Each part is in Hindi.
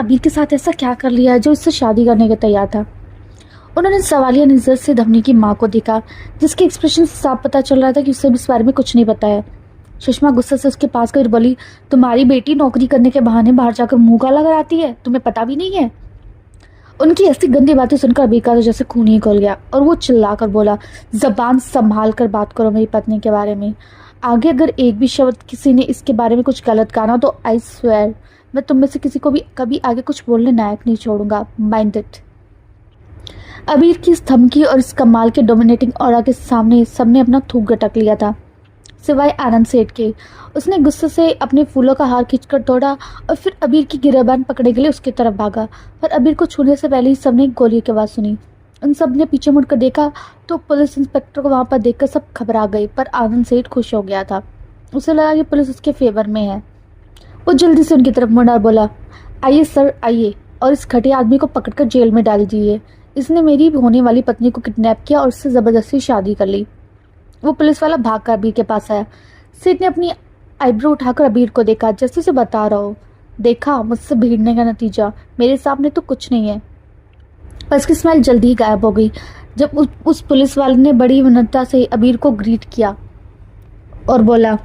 अबीर के साथ ऐसा क्या कर लिया है जो उससे शादी करने के तैयार था। उन्होंने सवालिया नजर से धवनी की माँ को देखा, जिसके एक्सप्रेशन से साफ पता चल रहा था कि उसे इस बारे में कुछ नहीं पता है। सुषमा गुस्से से उसके पास गई और बोली, तुम्हारी बेटी नौकरी करने के बहाने बाहर जाकर मुंह काला कराती है, तुम्हें पता भी नहीं है। उनकी ऐसी गंदी बातें सुनकर अबीर का तो जैसे खून ही खोल गया और वो चिल्लाकर बोला, जबान संभाल कर बात करो मेरी पत्नी के बारे में। आगे अगर एक भी शब्द किसी ने इसके बारे में कुछ गलत कहा ना तो आई स्वेयर मैं तुम में से किसी को भी कभी आगे कुछ बोलने लायक नहीं छोड़ूंगा। Mind it. अबीर की इस धमकी और इस कमाल के डोमिनेटिंग ऑरा के सामने सबने अपना थूक गटक लिया था, सिवाय आनंद सेठ के। उसने गुस्से से अपने फूलों का हार खींचकर तोड़ा और फिर अबीर की गिरबान पकड़ने के लिए उसकी तरफ भागा। पर अबीर को छूने से पहले ही सबने गोली की आवाज़ सुनी। उन सब ने पीछे मुड़कर देखा तो पुलिस इंस्पेक्टर को वहां पर देखकर सब घबरा गए, पर आनंद सेठ खुश हो गया था। उसे लगा कि पुलिस उसके फेवर में है। वो जल्दी से उनकी तरफ मुड़ा और बोला, आइए सर आइए, और इस घटिया आदमी को पकड़कर जेल में डाल दीजिए। इसने मेरी होने वाली पत्नी को किडनैप किया और उससे ज़बरदस्ती शादी कर ली। वो पुलिस वाला भागकर अबीर के पास आया। सेठ ने अपनी आईब्रो उठाकर अबीर को देखा, जैसे उसे बता रहा हो, देखा मुझसे भिड़ने का नतीजा, मेरे सामने तो कुछ नहीं है। पर उसकी स्माइल जल्दी ही गायब हो गई जब उस पुलिस वाले ने बड़ी विनम्रता से अबीर को ग्रीट किया और बोला,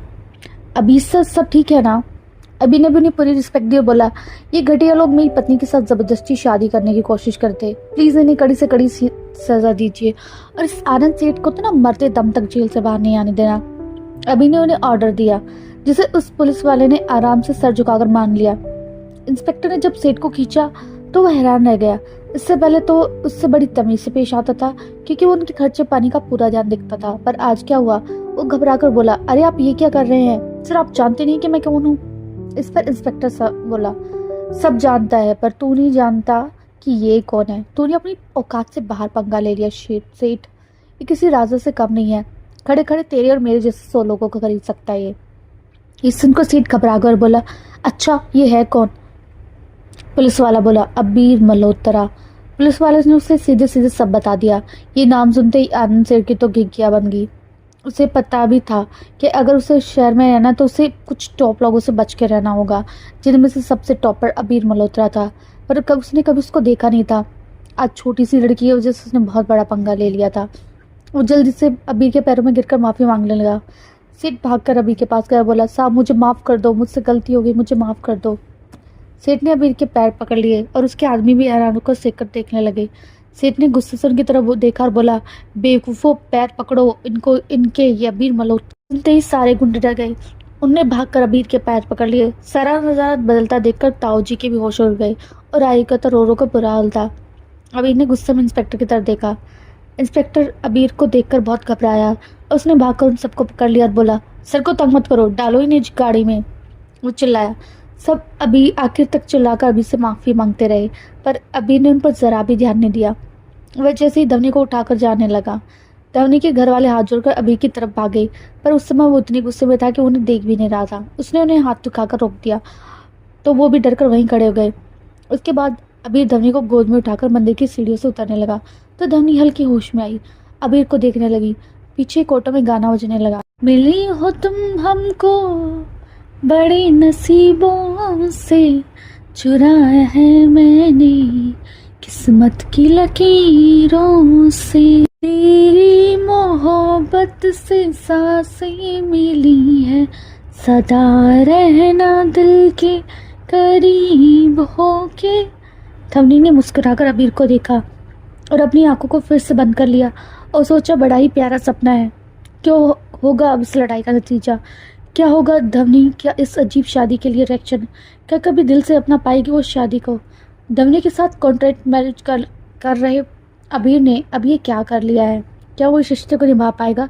अबीर सर सब ठीक है ना। अबीर ने भी उन्हें पूरी रिस्पेक्ट दी और बोला, ये घटिया लोग मेरी पत्नी के साथ जबरदस्ती शादी करने की कोशिश करते, प्लीज इन्हें कड़ी से कड़ी सजा दीजिए और इस आनंद सेठ को तो ना मरते दम तक जेल से बाहर नहीं आने देना। अबीर ने उन्हें ऑर्डर दिया, जिसे उस पुलिस वाले ने आराम से सर झुकाकर मान लिया। इंस्पेक्टर ने जब सेठ को खींचा तो वह हैरान रह गया। इससे पहले तो उससे बड़ी तमीज से पेश आता था क्योंकि वो उनके खर्चे पानी का पूरा ध्यान दिखता था, पर आज क्या हुआ। वो घबरा कर बोला, अरे आप ये क्या कर रहे हैं सर, आप जानते नहीं कि मैं कौन हूँ। इस पर इंस्पेक्टर बोला, सब जानता है पर तू नहीं जानता कि ये कौन है। तूने अपनी औकात से बाहर पंगा ले लिया सेठ। ये किसी राजा से कम नहीं है, खड़े खड़े तेरे और मेरे जैसे 100 लोगों को खरीद सकता है ये सुनकर सेठ घबरा कर बोला, अच्छा ये है कौन। पुलिस वाला बोला, अबीर मल्होत्रा। पुलिस वाले ने उसे सीधे सीधे सब बता दिया। ये नाम सुनते ही आनंद सेठ की तो घिघिया बन गई। उसे पता भी था कि अगर उसे शहर में रहना तो उसे कुछ टॉप लोगों से बच के रहना होगा, जिनमें से सबसे टॉपर अबीर मल्होत्रा था। पर उसने कभी उसको देखा नहीं था। आज छोटी सी लड़की की वजह से उसने बहुत बड़ा पंगा ले लिया था। वो जल्दी से अबीर के पैरों में गिरकर माफ़ी मांगने लगा। सेठ भागकर अबीर के पास गया, बोला, साहब मुझे माफ़ कर दो, मुझसे गलती हो गई, मुझे माफ़ कर दो। सेठ ने अबीर के पैर पकड़ लिए और उसके आदमी भी हैरान होकर सेक कर देखने लगे। सेठ ने गुस्से से उनकी तरफ देखा और बोला, बेवकूफ़ो पैर पकड़ो इनको, इनके। ये अबीर मल्होत्रा। सुनते ही सारे गुंडे डर गए। उनने भागकर अबीर के पैर पकड़ लिए। सारा नजारा बदलता देखकर ताऊ जी के भी होश उड़ गए और आई का तो रो का बुरा हाल था। अबीर ने गुस्से में इंस्पेक्टर की तरफ देखा। इंस्पेक्टर अबीर को देखकर बहुत घबराया और उसने भागकर उन सबको पकड़ लिया और बोला, सर को तंग मत करो, डालो इन्हें गाड़ी में। वो चिल्लाया। सब अभी आखिर तक चिल्लाकर अबीर से माफ़ी मांगते रहे, पर अबीर ने उन पर जरा भी ध्यान नहीं दिया। वह जैसे ही धवनी को उठाकर जाने लगा, धवनी के घर वाले हाथ जोड़कर अबीर की तरफ भागे, पर उस समय वो इतनी गुस्से में था कि उन्हें देख भी नहीं रहा था। उसने उन्हें हाथ दिखाकर रोक दिया तो वो भी डरकर वहीं खड़े हो गए। उसके बाद अबीर धवनी को गोद में उठाकर मंदिर की सीढ़ियों से उतरने लगा तो धवनी हल्की होश में आई, अबीर को देखने लगी। पीछे कोटों में गाना बजने लगा, मिली हो तुम हमको बड़े नसीबों से, चुराया है मैंने किस्मत की लकीरों से, तेरी मोहब्बत से सांसें मिली है, सदा रहना दिल के करीब होके। धवनी ने मुस्कुराकर अबीर को देखा और अपनी आंखों को फिर से बंद कर लिया और सोचा, बड़ा ही प्यारा सपना है। क्यों होगा अब इस लड़ाई का नतीजा? क्या होगा धवनी क्या इस अजीब शादी के लिए रिएक्शन? क्या कभी दिल से अपना पाएगी वो शादी को? धवनी के साथ कॉन्ट्रैक्ट मैरिज कर रहे अबीर ने अब ये क्या कर लिया है? क्या वो इस रिश्ते को निभा पाएगा?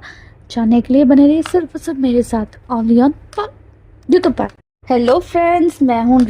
जानने के लिए बने रहिए सिर्फ मेरे साथ ओनली ऑन यूट्यूब पर। हेलो फ्रेंड्स, मैं हूँ